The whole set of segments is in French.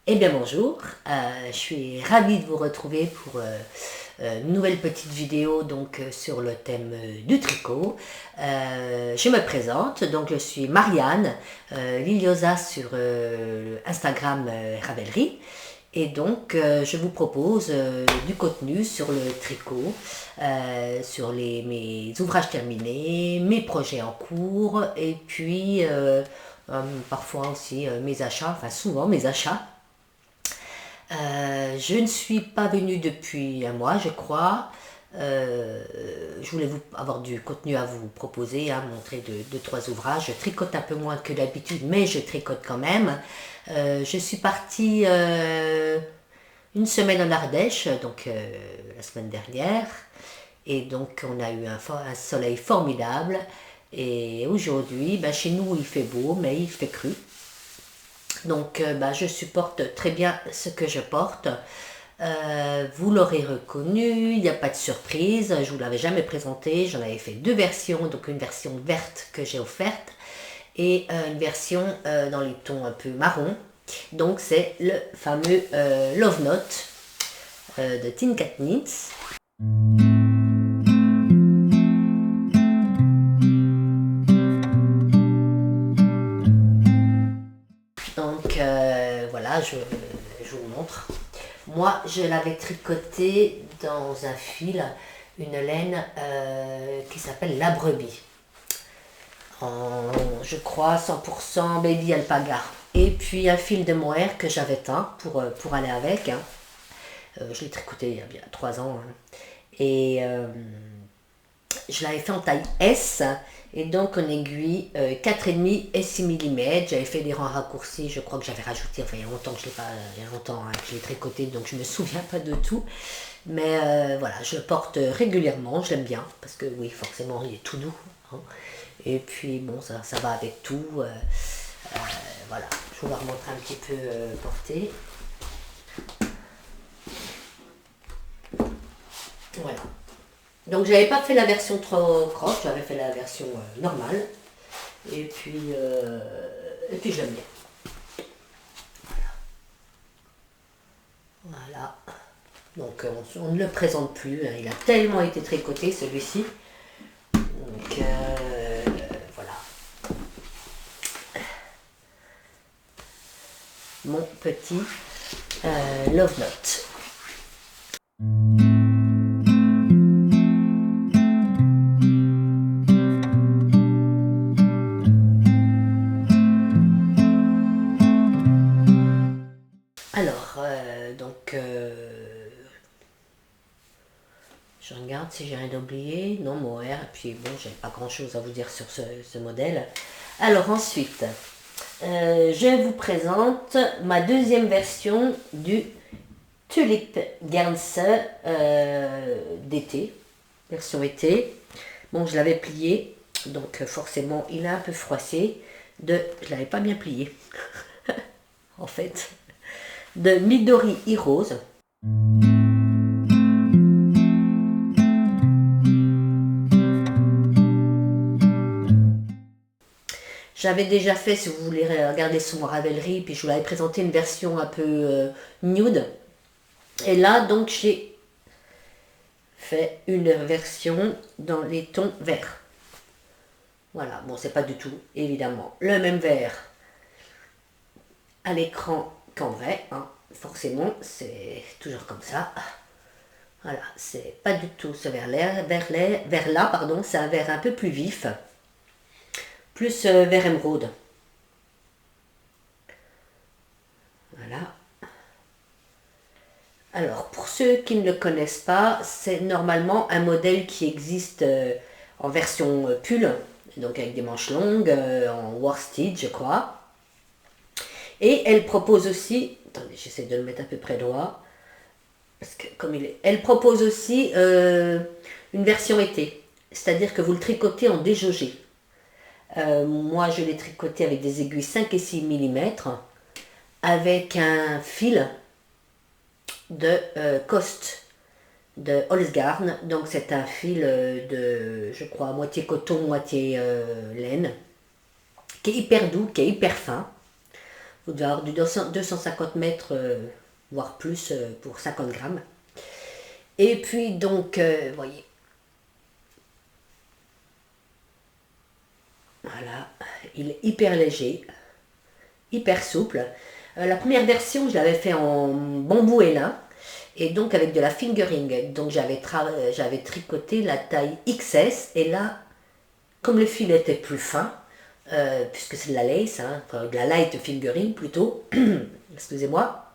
Eh bien bonjour, je suis ravie de vous retrouver pour une nouvelle petite vidéo sur le thème du tricot. Je me présente, donc je suis Marianne Liliosa sur Instagram Ravelry. Et donc je vous propose du contenu sur le tricot, sur mes ouvrages terminés, mes projets en cours et puis parfois aussi mes achats, enfin souvent mes achats. Je ne suis pas venue depuis un mois, je crois. Je voulais avoir du contenu à vous proposer, à montrer deux, trois ouvrages. Je tricote un peu moins que d'habitude, mais je tricote quand même. Je suis partie une semaine en Ardèche, la semaine dernière. Et donc on a eu un soleil formidable. Et aujourd'hui, chez nous il fait beau, mais il fait cru. Donc je supporte très bien ce que je porte. Vous l'aurez reconnu, il n'y a pas de surprise, je ne vous l'avais jamais présenté, j'en avais fait deux versions, donc une version verte que j'ai offerte et une version dans les tons un peu marron. Donc c'est le fameux Love Note de Tin Cat Knits. Donc voilà, je vous montre. Moi, je l'avais tricoté dans un fil, une laine qui s'appelle la brebis. Je crois, 100% baby alpaga. Et puis un fil de mohair que j'avais teint pour aller avec. Je l'ai tricoté il y a bien 3 ans. Et je l'avais fait en taille S. Et donc en aiguille 4,5 et 6 mm. J'avais fait des rangs raccourcis, je crois que j'avais rajouté, enfin il y a longtemps que je l'ai pas, il y a longtemps que je l'ai tricoté, donc je me souviens pas de tout. Mais voilà, je le porte régulièrement, je l'aime bien, parce que oui, forcément il est tout doux. Hein. Et puis bon, ça va avec tout. Voilà, je vous la remontrer un petit peu portée. Voilà. Donc j'avais pas fait la version trop croche, j'avais fait la version normale. Et puis je l'aime bien. Voilà. Donc on ne le présente plus, hein. Il a tellement été tricoté celui-ci. Donc voilà. Mon petit Love Note. Alors, je regarde si j'ai rien oublié. Non, mohair. Et puis bon, j'avais pas grand chose à vous dire sur ce modèle. Alors ensuite, je vous présente ma deuxième version du Tulip Garns d'été, version été. Bon, je l'avais plié, donc forcément il est un peu froissé. Je l'avais pas bien plié, en fait. De Midori Heroes. J'avais déjà fait, si vous voulez regarder sur mon Ravelry, puis je vous l'avais présenté une version un peu nude. Et là, donc, j'ai fait une version dans les tons verts. Voilà, bon, c'est pas du tout, évidemment, le même vert à l'écran qu'en vrai, hein. Forcément, c'est toujours comme ça. Voilà, c'est pas du tout ce vert-là, pardon, c'est un vert un peu plus vif, plus vert émeraude. Voilà. Alors, pour ceux qui ne le connaissent pas, c'est normalement un modèle qui existe en version pull, donc avec des manches longues, en worsted, je crois. Et elle propose aussi, attendez, j'essaie de le mettre à peu près droit, parce que comme il est, elle propose aussi une version été, c'est-à-dire que vous le tricotez en déjaugé. Moi, je l'ai tricoté avec des aiguilles 5 et 6 mm, avec un fil de Cost de Holzgarn. Donc c'est un fil de, je crois, moitié coton, moitié laine, qui est hyper doux, qui est hyper fin. Vous devez avoir du 250 mètres, voire plus, pour 50 grammes. Et puis donc, vous voyez, voilà, il est hyper léger, hyper souple. La première version, je l'avais fait en bambou et lin, et donc avec de la fingering. Donc j'avais tricoté la taille XS, et là, comme le fil était plus fin, puisque c'est de la lace, hein, enfin, de la light fingering plutôt, excusez-moi,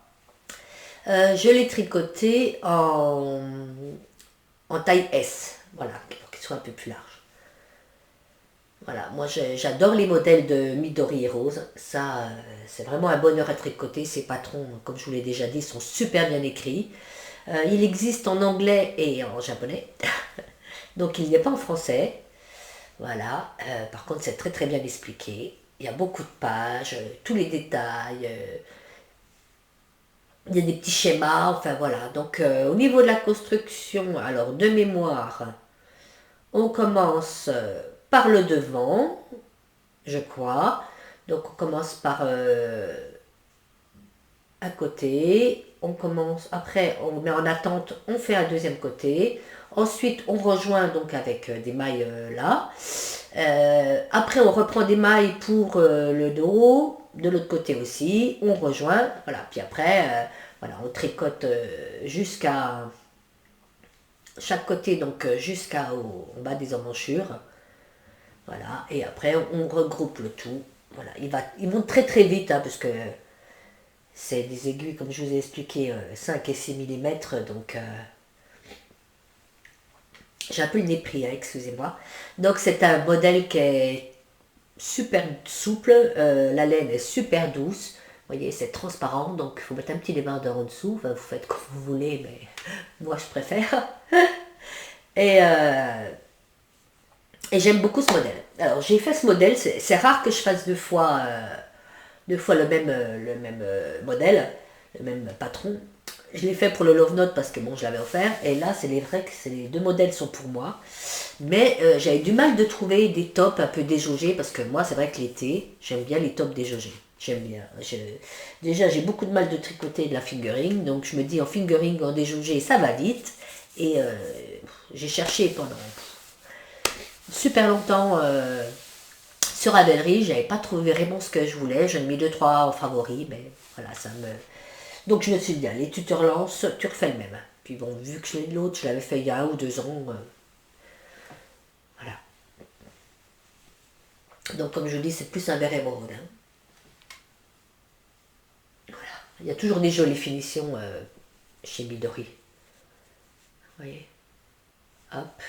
je l'ai tricoté en taille S, voilà, pour qu'il soit un peu plus large. Voilà, moi j'adore les modèles de Midori et Rose, ça c'est vraiment un bonheur à tricoter, ces patrons, comme je vous l'ai déjà dit, sont super bien écrits. Il existe en anglais et en japonais, donc il n'y a pas en français. Voilà, par contre c'est très très bien expliqué, il y a beaucoup de pages, tous les détails, il y a des petits schémas, enfin voilà. Donc au niveau de la construction, alors de mémoire, on commence par le devant, je crois. Donc on commence par un côté, on commence, après on met en attente, on fait un deuxième côté. Ensuite on rejoint donc avec des mailles là. Après on reprend des mailles pour le dos, de l'autre côté aussi, on rejoint, voilà. Puis après, voilà, on tricote jusqu'à chaque côté, donc jusqu'au en bas des emmanchures. Voilà, et après on regroupe le tout. Voilà, ils vont très très vite, hein, parce que c'est des aiguilles, comme je vous ai expliqué, 5 et 6 millimètres, donc j'ai un peu le nez pris, hein, excusez-moi. Donc c'est un modèle qui est super souple, la laine est super douce. Vous voyez, c'est transparent, donc il faut mettre un petit débardeur en dessous. Enfin, vous faites comme vous voulez, mais moi je préfère. Et, et j'aime beaucoup ce modèle. Alors j'ai fait ce modèle, c'est rare que je fasse deux fois le même modèle, le même patron. Je l'ai fait pour le Love Note parce que bon, je l'avais offert. Et là, c'est vrai que les deux modèles sont pour moi. Mais j'avais du mal de trouver des tops un peu déjaugés parce que moi, c'est vrai que l'été, j'aime bien les tops déjaugés. J'aime bien. Déjà, j'ai beaucoup de mal de tricoter de la fingering. Donc, je me dis en fingering, en déjaugé, ça va vite. Et j'ai cherché pendant super longtemps sur Ravelry. J'avais pas trouvé vraiment ce que je voulais. J'en ai mis 2-3 en favori. Mais voilà, ça me... Donc je me suis dit, allez, tu te relances, tu refais le même. Puis bon, vu que l'autre, je l'avais fait il y a 1 ou 2 ans, voilà. Donc comme je dis, c'est plus un verre émeraude. Hein. Voilà. Il y a toujours des jolies finitions chez Midori. Vous voyez. Hop.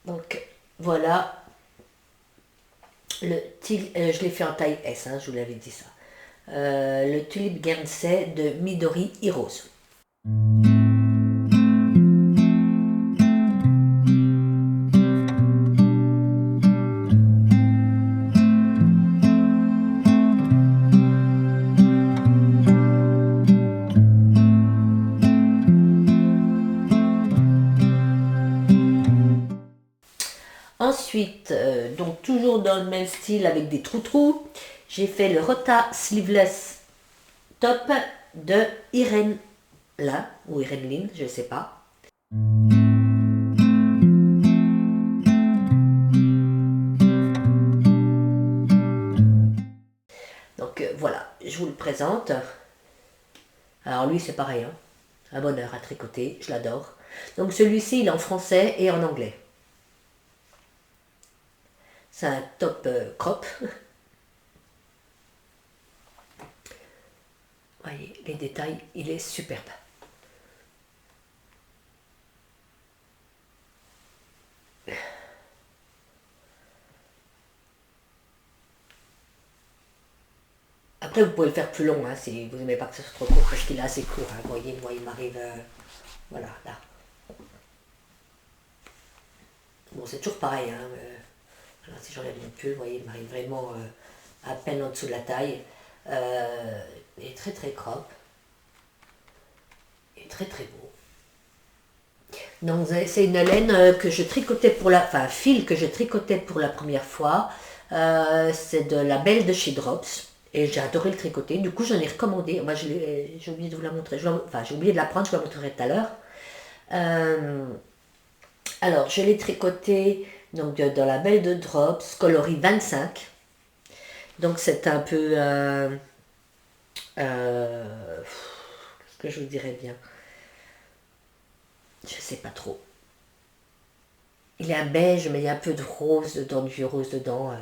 Donc voilà. Je l'ai fait en taille S, hein, je vous l'avais dit ça. Le Tulip Guernsey de Midori Heroes. Ensuite, donc toujours dans le même style avec des trous-trous, j'ai fait le Rota Sleeveless Top de Irene Lin, ou Irene Lin, je ne sais pas. Donc voilà, je vous le présente. Alors lui c'est pareil, hein. Un bonheur à tricoter, je l'adore. Donc celui-ci il est en français et en anglais. C'est un top crop. Voyez, les détails, il est superbe. Après, vous pouvez le faire plus long, hein, si vous n'aimez pas que ce soit trop court, parce qu'il est assez court. Hein. Vous voyez, moi, il m'arrive... voilà, là. Bon, c'est toujours pareil. Hein, alors, si j'enlève mon pull, vous voyez, il m'arrive vraiment à peine en dessous de la taille. Il est très très crop. Et très très beau. Donc c'est une laine que je tricotais enfin un fil que je tricotais pour la première fois. C'est de la Belle de chez Drops. Et j'ai adoré le tricoter. Du coup, j'en ai recommandé. Moi, j'ai oublié de vous la montrer. Enfin, j'ai oublié de la prendre, je vous la montrerai tout à l'heure. Alors, je l'ai tricoté donc, dans la Belle de Drops, coloris 25. Donc, c'est un peu... qu'est-ce que je vous dirais bien? Je sais pas trop. Il est un beige, mais il y a un peu de rose dedans, du rose dedans.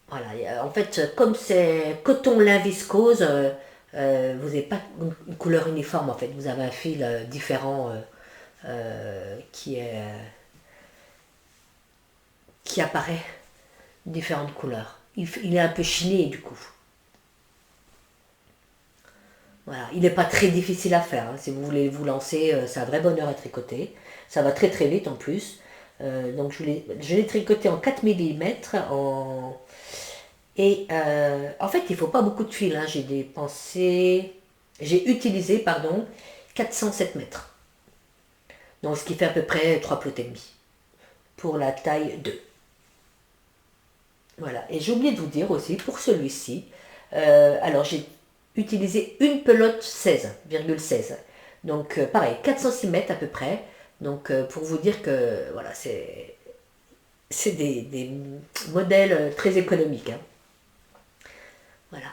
Voilà, en fait, comme c'est coton lin viscose, vous n'avez pas une couleur uniforme en fait. Vous avez un fil différent qui apparaît différentes couleurs. Il est un peu chiné du coup. Voilà, il n'est pas très difficile à faire. Hein. Si vous voulez vous lancer, c'est un vrai bonheur à tricoter. Ça va très très vite en plus. Donc je l'ai tricoté en 4 mm. Et en fait, il ne faut pas beaucoup de fil. Hein. J'ai utilisé, pardon, 407 mètres. Donc ce qui fait à peu près 3 plots et demi. Pour la taille 2. Voilà. Et j'ai oublié de vous dire aussi, pour celui-ci, alors j'ai utilisé une pelote 16,16. Donc pareil, 406 mètres à peu près. Donc pour vous dire que voilà, c'est des modèles très économiques. Hein. Voilà.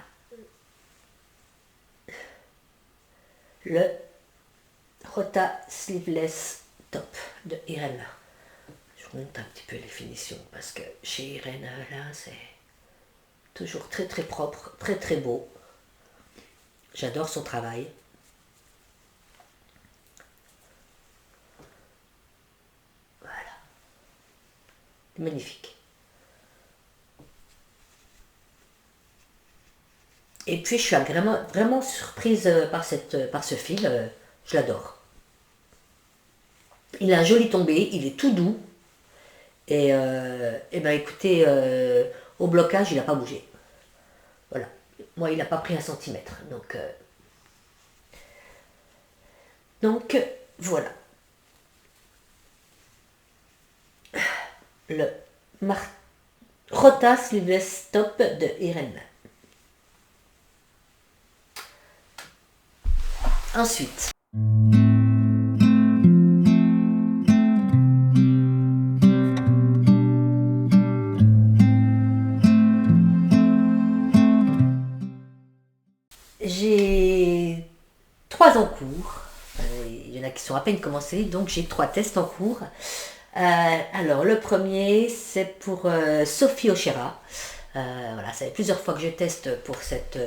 Le Rota Sleeveless Top de Irene. Je vous montre un petit peu les finitions parce que chez Irene, là, c'est toujours très très propre, très très beau. J'adore son travail. Voilà. Magnifique. Et puis je suis vraiment, vraiment surprise par ce fil. Je l'adore. Il a un joli tombé, il est tout doux. Et ben écoutez, au blocage, il n'a pas bougé. Voilà. Moi, il n'a pas pris 1 centimètre. Donc voilà. Le Rota Sleeveless Top de Irene. Ensuite, j'ai 3 en cours. Il y en a qui sont à peine commencés, donc j'ai 3 tests en cours. Alors, le premier, c'est pour Sophie Ochera. Voilà, ça fait plusieurs fois que je teste pour cette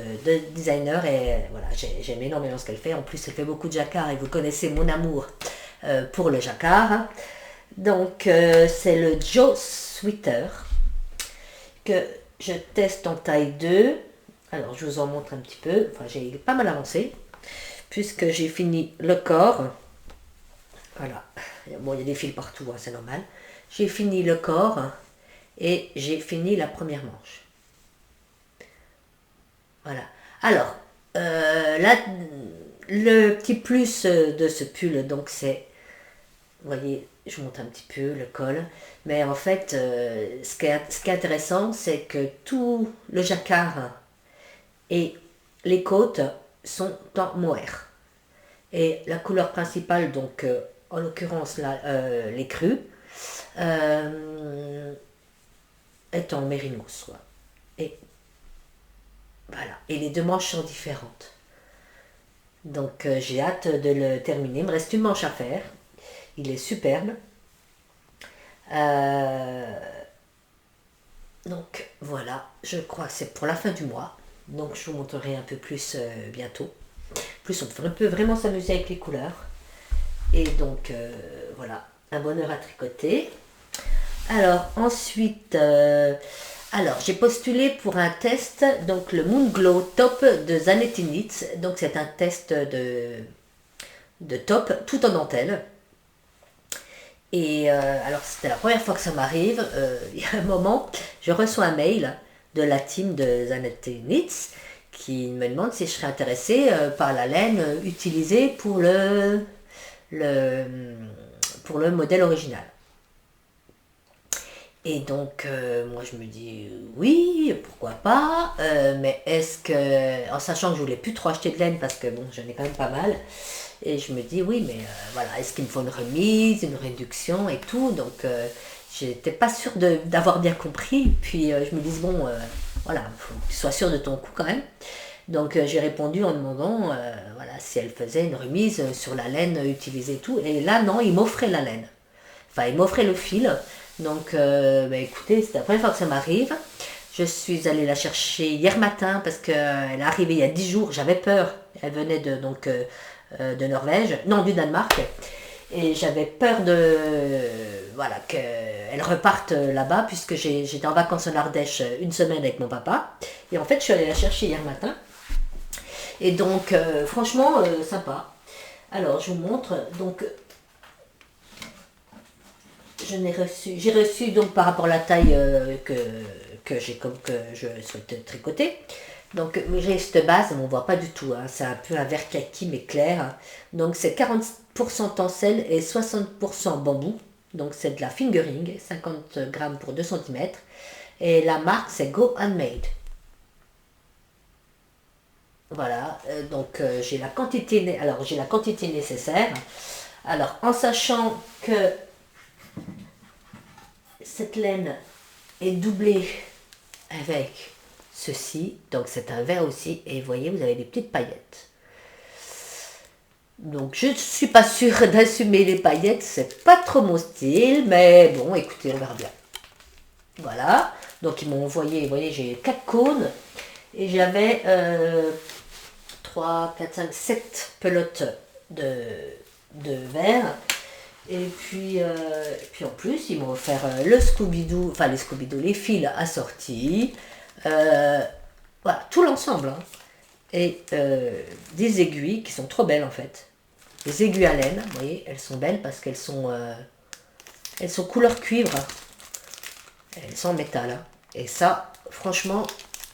designer et voilà, j'aime énormément ce qu'elle fait. En plus, elle fait beaucoup de jacquard et vous connaissez mon amour pour le jacquard. Donc, c'est le Joe Sweater que je teste en taille 2. Alors, je vous en montre un petit peu. Enfin, j'ai pas mal avancé puisque j'ai fini le corps. Voilà. Bon, il y a des fils partout, hein, c'est normal. J'ai fini le corps et j'ai fini la première manche. Voilà. Alors, là, le petit plus de ce pull, donc c'est, vous voyez, je monte un petit peu le col, mais en fait, ce qui est intéressant, c'est que tout le jacquard et les côtes sont en mohair. Et la couleur principale, donc en l'occurrence là, les crus, est en mérinos. Et voilà. Et les 2 manches sont différentes. Donc j'ai hâte de le terminer. Il me reste une manche à faire. Il est superbe. Donc voilà, je crois que c'est pour la fin du mois. Donc je vous montrerai un peu plus bientôt. Plus on peut vraiment s'amuser avec les couleurs. Et donc voilà, un bonheur à tricoter. Alors ensuite, j'ai postulé pour un test, donc le Moon Glow Top de Zanetti Knits. Donc c'est un test de top tout en dentelle. Et alors c'était la première fois que ça m'arrive. Il y a un moment, je reçois un mail de la team de Zanetti Knits qui me demande si je serais intéressée par la laine utilisée pour le pour le modèle original. Et donc, moi je me dis, oui, pourquoi pas, mais est-ce que, en sachant que je voulais plus trop acheter de laine, parce que bon, j'en ai quand même pas mal, et je me dis, oui, mais voilà, est-ce qu'il me faut une remise, une réduction et tout, donc j'étais pas sûre d'avoir bien compris, puis je me dis, bon, voilà, faut que tu sois sûre de ton coup quand même. Donc j'ai répondu en demandant voilà, si elle faisait une remise sur la laine utilisée et tout, et là non, il m'offrait la laine. Enfin, il m'offrait le fil. Donc, bah, écoutez, c'est la première fois que ça m'arrive. Je suis allée la chercher hier matin parce qu'elle est arrivée il y a 10 jours. J'avais peur. Elle venait de Norvège, non, du Danemark. Et j'avais peur voilà, qu'elle reparte là-bas puisque j'étais en vacances en Ardèche une semaine avec mon papa. Et en fait, je suis allée la chercher hier matin. Et donc, franchement, sympa. Alors, je vous montre. Donc, j'ai reçu donc par rapport à la taille que j'ai comme que je souhaite tricoter. Donc j'ai cette base, on ne voit pas du tout, hein, c'est un peu un vert kaki mais clair. Donc c'est 40% tencel et 60% bambou. Donc c'est de la fingering, 50 grammes pour 2 cm. Et la marque c'est Go Handmade. Voilà, donc j'ai la quantité, alors j'ai la quantité nécessaire. Alors en sachant que cette laine est doublée avec ceci, donc c'est un vert aussi, et vous voyez, vous avez des petites paillettes. Donc je ne suis pas sûre d'assumer les paillettes, c'est pas trop mon style, mais bon, écoutez, on verra bien. Voilà, donc ils m'ont envoyé, vous voyez, j'ai 4 cônes, et j'avais 3, 4, 5, 7 pelotes de verre. Et puis en plus, ils m'ont offert le Scooby-Doo, enfin les Scooby-Doo, les fils assortis, voilà, tout l'ensemble. Hein. Et des aiguilles qui sont trop belles en fait. Des aiguilles à laine, vous voyez, elles sont belles parce qu'elles sont couleur cuivre. Elles sont en métal. Hein. Et ça, franchement,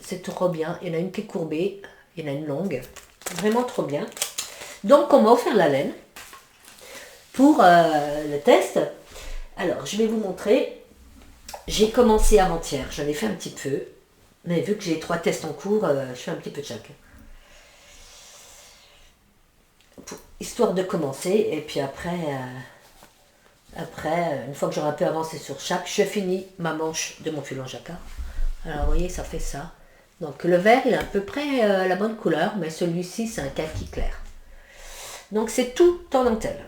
c'est trop bien. Il y en a une qui est courbée, il y en a une longue. Vraiment trop bien. Donc on m'a offert la laine. Pour le test, alors je vais vous montrer. J'ai commencé avant-hier, j'en ai fait un petit peu, mais vu que j'ai 3 tests en cours, je fais un petit peu de chaque. Histoire de commencer, et puis après, une fois que j'aurai un peu avancé sur chaque, je finis ma manche de mon fil en jacquard. Alors vous voyez, ça fait ça. Donc le vert, il est à peu près la bonne couleur, mais celui-ci, c'est un kaki clair. Donc c'est tout en dentelle.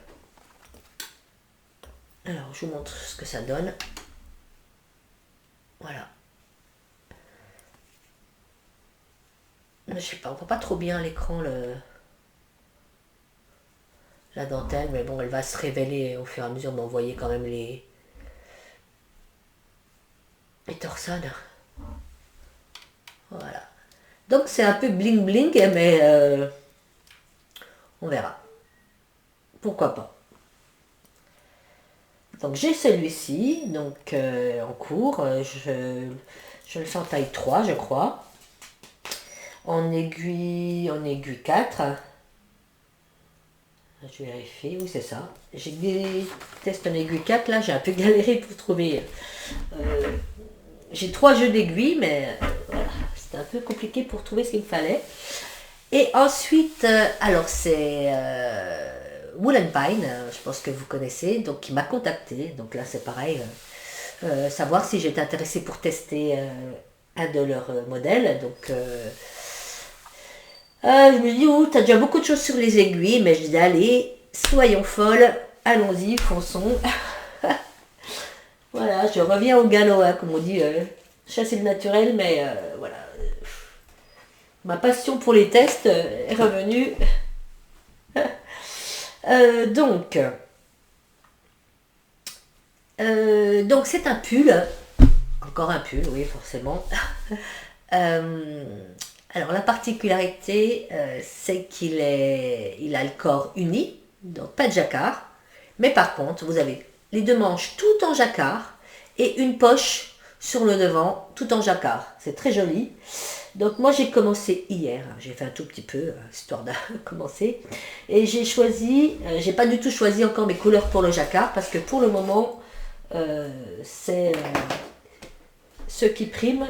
Alors, je vous montre ce que ça donne. Voilà. Je sais pas, on voit pas trop bien à l'écran la dentelle, mais bon, elle va se révéler au fur et à mesure, mais on voyait quand même les torsades. Voilà. Donc c'est un peu bling bling, mais on verra. Pourquoi pas. Donc j'ai celui-ci, donc en cours, je le fais en taille 3 je crois, en aiguille 4, je vérifie, oui c'est ça, j'ai des tests en aiguille 4, là j'ai un peu galéré pour trouver, j'ai 3 jeux d'aiguilles, mais voilà, c'était un peu compliqué pour trouver ce qu'il me fallait. Et ensuite, alors c'est Wool & Pine, je pense que vous connaissez, donc qui m'a contacté. Donc là c'est pareil, savoir si j'étais intéressée pour tester un de leurs modèles. Donc je me dis, oh, t'as déjà beaucoup de choses sur les aiguilles, mais je dis, allez, soyons folles, allons-y, fonçons. Voilà, je reviens au galop, hein, comme on dit, chasser le naturel, mais voilà. Ma passion pour les tests est revenue. Donc c'est un pull. Encore un pull, oui, forcément. Alors la particularité, c'est il a le corps uni, donc pas de jacquard. Mais par contre, vous avez les 2 manches tout en jacquard et une poche sur le devant tout en jacquard. C'est très joli. Donc moi j'ai commencé hier, hein. J'ai fait un tout petit peu, histoire de commencer. Et j'ai choisi, j'ai pas du tout choisi encore mes couleurs pour le jacquard, parce que pour le moment, c'est ce qui prime.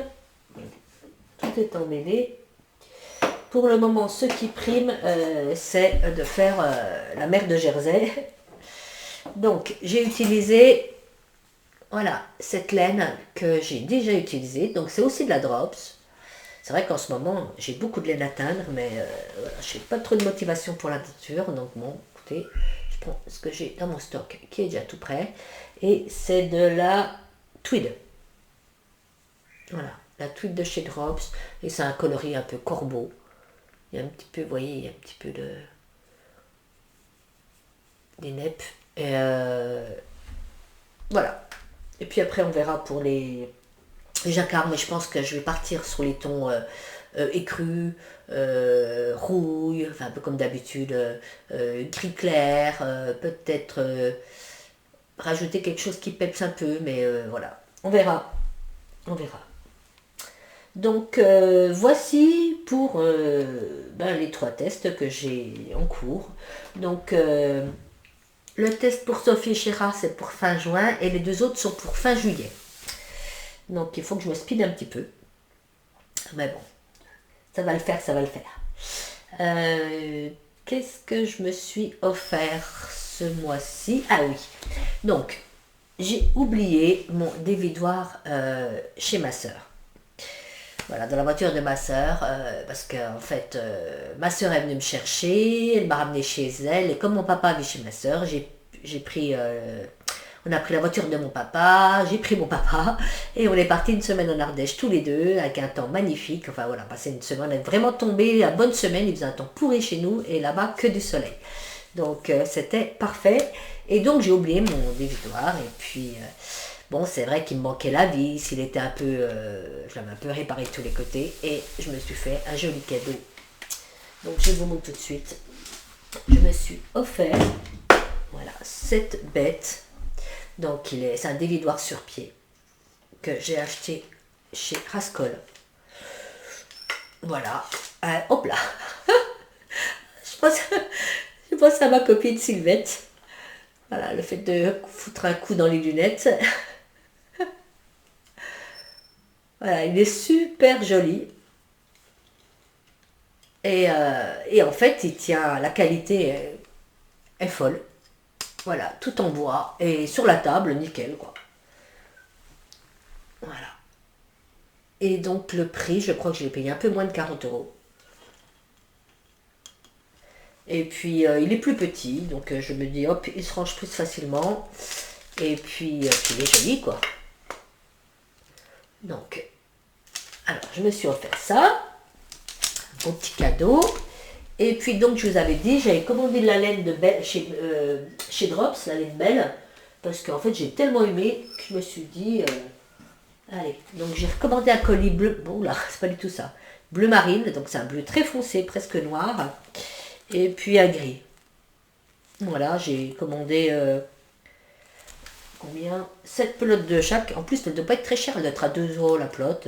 Tout est emmêlé. Pour le moment, ce qui prime, c'est de faire la mer de Jersey. Donc j'ai utilisé, voilà, cette laine que j'ai déjà utilisée. Donc c'est aussi de la Drops. C'est vrai qu'en ce moment, j'ai beaucoup de laine à teindre, mais voilà, je n'ai pas trop de motivation pour la teinture. Donc bon, écoutez, je prends ce que j'ai dans mon stock, qui est déjà tout prêt. Et c'est de la tweed. Voilà, la tweed de chez Drops. Et c'est un coloris un peu corbeau. Il y a un petit peu, vous voyez, il y a un petit peu des neppes. Et voilà. Et puis après, on verra pour les jacquards, mais je pense que je vais partir sur les tons écrus, rouille, enfin un peu comme d'habitude, gris clair, peut-être rajouter quelque chose qui peps un peu, mais voilà, on verra, on verra. Donc voici pour les 3 tests que j'ai en cours. Donc le test pour Sophie Chera, c'est pour fin juin et les 2 autres sont pour fin juillet. Donc il faut que je me speed un petit peu. Mais bon, ça va le faire, ça va le faire. Qu'est-ce que je me suis offert ce mois-ci? Ah oui, donc j'ai oublié mon dévidoir chez ma soeur. Voilà, dans la voiture de ma soeur, parce qu'en fait, ma soeur est venue me chercher, elle m'a ramené chez elle, et comme mon papa vit chez ma soeur, j'ai pris, on a pris la voiture de mon papa, j'ai pris mon papa, et on est parti une semaine en Ardèche tous les deux, avec un temps magnifique, enfin voilà, passé une semaine, on est vraiment tombé, la bonne semaine, il faisait un temps pourri chez nous, et là-bas, que du soleil. Donc c'était parfait, et donc j'ai oublié mon dévidoir, et puis... bon, c'est vrai qu'il me manquait la vis, il était un peu, je l'avais un peu réparé de tous les côtés et je me suis fait un joli cadeau. Donc je vous montre tout de suite. Je me suis offert, voilà, cette bête. Donc c'est un dévidoir sur pied que j'ai acheté chez Rascol. Voilà, hop là. je pense à ma copine Sylvette. Voilà, le fait de foutre un coup dans les lunettes. Voilà, il est super joli. Et en fait, il tient, la qualité est folle. Voilà, tout en bois. Et sur la table, nickel, quoi. Voilà. Et donc, le prix, je crois que je l'ai payé un peu moins de 40 €. Et puis, il est plus petit. Donc, je me dis, hop, il se range plus facilement. Et puis il est joli, quoi. Donc, alors, je me suis offert ça. Un beau petit cadeau. Et puis, donc, je vous avais dit, j'avais commandé de la laine de Belle chez Drops, la laine Belle. Parce qu'en fait, j'ai tellement aimé que je me suis dit, allez. Donc, j'ai recommandé un colis bleu. Bon, là, c'est pas du tout ça. Bleu marine, donc c'est un bleu très foncé, presque noir. Et puis un gris. Voilà, j'ai commandé combien 7 pelotes de chaque. En plus, elle ne doit pas être très chère, elle doit être à 2 € la pelote.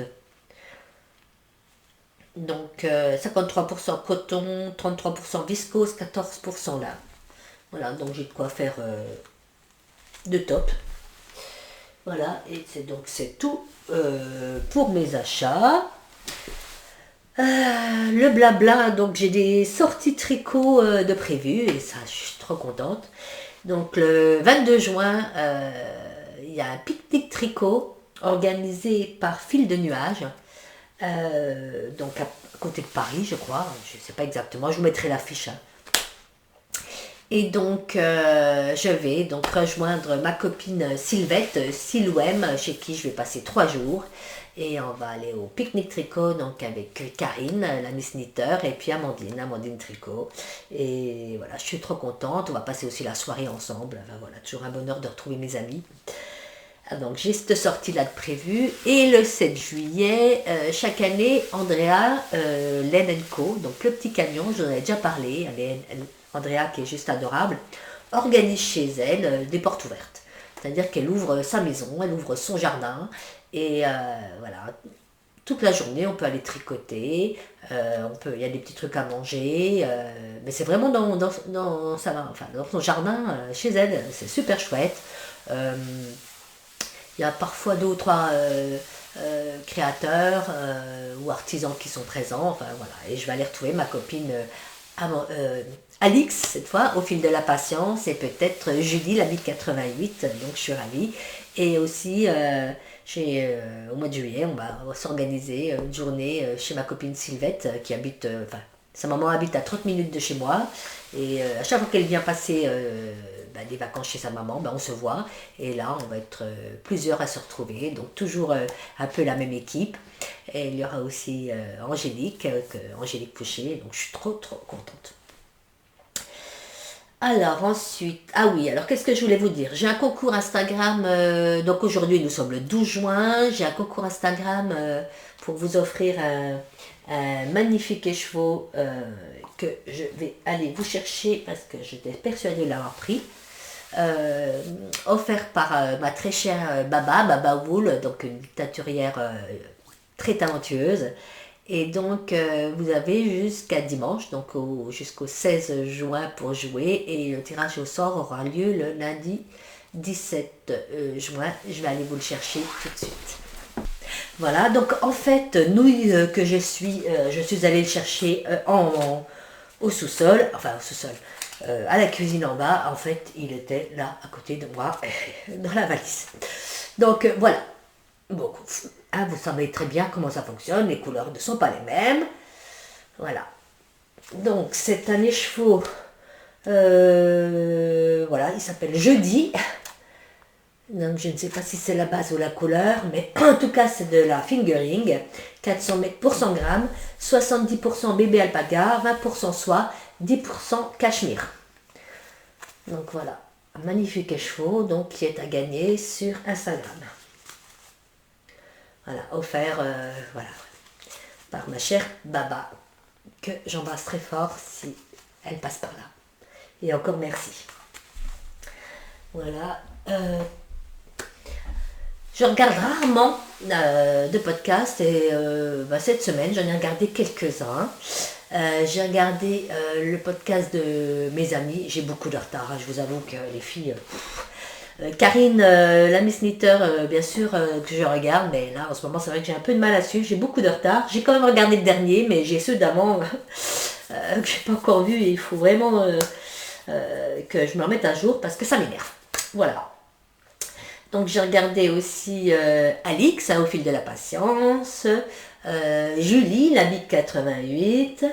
Donc 53% coton, 33% viscose, 14% lin. Voilà, donc j'ai de quoi faire de top. Voilà, et c'est tout pour mes achats. Le blabla, donc j'ai des sorties tricot de prévues et ça, je suis trop contente. Donc le 22 juin, il y a un pique-nique tricot organisé par Fil de Nuages. Donc à côté de Paris, je crois, je ne sais pas exactement, je vous mettrai l'affiche. Hein. Et donc je vais donc rejoindre ma copine Sylvette, Silwem, chez qui je vais passer 3 jours. Et on va aller au pique-nique tricot, donc avec Karine, la Miss Knitter, et puis Amandine Tricot. Et voilà, je suis trop contente. On va passer aussi la soirée ensemble. Enfin, voilà, toujours un bonheur de retrouver mes amis. Donc j'ai cette sortie-là de prévue. Et le 7 juillet, chaque année, Andrea, Laine Co, donc le petit camion, je vous en ai déjà parlé, Andrea qui est juste adorable, organise chez elle des portes ouvertes. C'est-à-dire qu'elle ouvre sa maison, elle ouvre son jardin, et voilà, toute la journée, on peut aller tricoter, il y a des petits trucs à manger, mais c'est vraiment dans son jardin, chez elle, c'est super chouette. Euh, il y a parfois 2 ou 3 créateurs ou artisans qui sont présents, enfin voilà, et je vais aller retrouver ma copine Alix, cette fois, au fil de la patience, et peut-être Julie, la 88, donc je suis ravie. Et aussi, au mois de juillet, on va s'organiser une journée chez ma copine Sylvette, qui habite, sa maman habite à 30 minutes de chez moi, et à chaque fois qu'elle vient passer des vacances chez sa maman, on se voit, et là, on va être plusieurs à se retrouver, donc toujours un peu la même équipe. Et il y aura aussi Angélique, Angélique Fouché, donc je suis trop contente. Alors ensuite, ah oui, alors qu'est-ce que je voulais vous dire? J'ai un concours Instagram, donc aujourd'hui nous sommes le 12 juin, j'ai un concours Instagram pour vous offrir un magnifique écheveau que je vais aller vous chercher parce que j'étais persuadée de l'avoir pris. Offert par ma très chère Baba Wool, donc une teinturière très talentueuse. Et donc, vous avez jusqu'à dimanche, donc jusqu'au 16 juin pour jouer. Et le tirage au sort aura lieu le lundi 17 juin. Je vais aller vous le chercher tout de suite. Voilà, donc en fait, nouilles que je suis allée le chercher au sous-sol, à la cuisine en bas. En fait, il était là, à côté de moi, dans la valise. Donc, voilà. Bon, vous savez très bien comment ça fonctionne, les couleurs ne sont pas les mêmes. Voilà. Donc, c'est un écheveau, voilà, il s'appelle Jeudi. Donc, je ne sais pas si c'est la base ou la couleur, mais en tout cas, c'est de la fingering. 400 mètres pour 100 grammes, 70% bébé alpaga, 20% soie, 10% cachemire. Donc, voilà. Un magnifique écheveau, donc, qui est à gagner sur Instagram. Voilà, offert par ma chère Baba, que j'embrasse très fort si elle passe par là. Et encore merci. Voilà. Je regarde rarement de podcasts et cette semaine, j'en ai regardé quelques-uns. J'ai regardé le podcast de mes amis. J'ai beaucoup de retard, je vous avoue que les filles... Karine, la Miss Knitter, bien sûr, que je regarde, mais là, en ce moment, c'est vrai que j'ai un peu de mal à suivre, j'ai beaucoup de retard. J'ai quand même regardé le dernier, mais j'ai ceux d'avant que je n'ai pas encore vu, et il faut vraiment que je me remette à jour, parce que ça m'énerve. Voilà. Donc, j'ai regardé aussi Alix, au fil de la patience, Julie, la Big 88,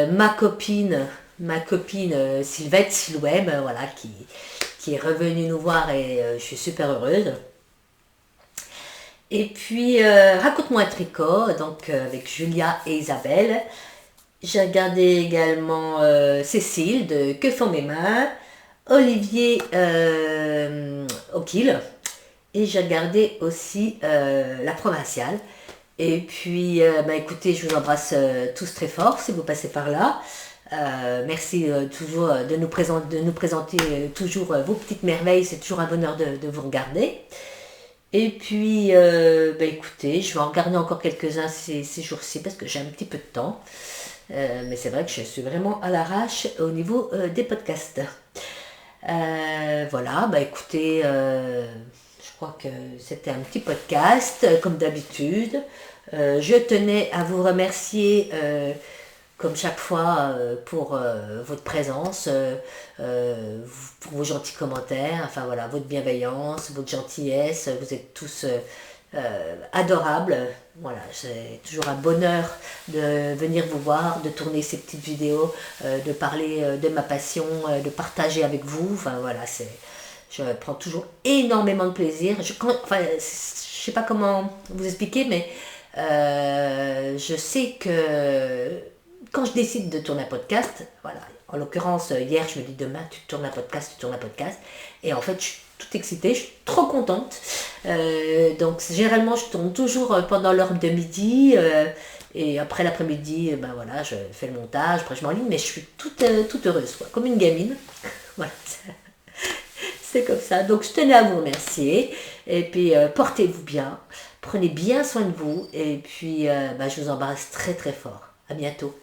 ma copine Sylvette Silouem, voilà, qui est revenue nous voir et je suis super heureuse. Et puis, Raconte-moi un tricot, donc avec Julia et Isabelle. J'ai regardé également Cécile de Que font mes mains, Olivier O'Kill, et j'ai regardé aussi La Provinciale. Et puis, écoutez, je vous embrasse tous très fort si vous passez par là. Merci toujours de nous présenter toujours vos petites merveilles, c'est toujours un bonheur de vous regarder. Et puis, écoutez, je vais en regarder encore quelques-uns ces jours-ci parce que j'ai un petit peu de temps. Mais c'est vrai que je suis vraiment à l'arrache au niveau des podcasts. Voilà, écoutez, je crois que c'était un petit podcast, comme d'habitude. Je tenais à vous remercier comme chaque fois, pour votre présence, pour vos gentils commentaires, enfin voilà, votre bienveillance, votre gentillesse, vous êtes tous adorables. Voilà, c'est toujours un bonheur de venir vous voir, de tourner ces petites vidéos, de parler de ma passion, de partager avec vous. Enfin voilà, je prends toujours énormément de plaisir. Je sais pas comment vous expliquer, mais je sais que quand je décide de tourner un podcast, voilà, en l'occurrence, hier, je me dis demain, tu tournes un podcast, et en fait, je suis toute excitée, je suis trop contente. Donc, généralement, je tourne toujours pendant l'heure de midi, et après l'après-midi, voilà, je fais le montage, après je m'enligne, mais je suis toute heureuse, quoi, comme une gamine. Voilà, c'est comme ça. Donc, je tenais à vous remercier, et puis portez-vous bien. Prenez bien soin de vous et puis je vous embrasse très très fort. À bientôt.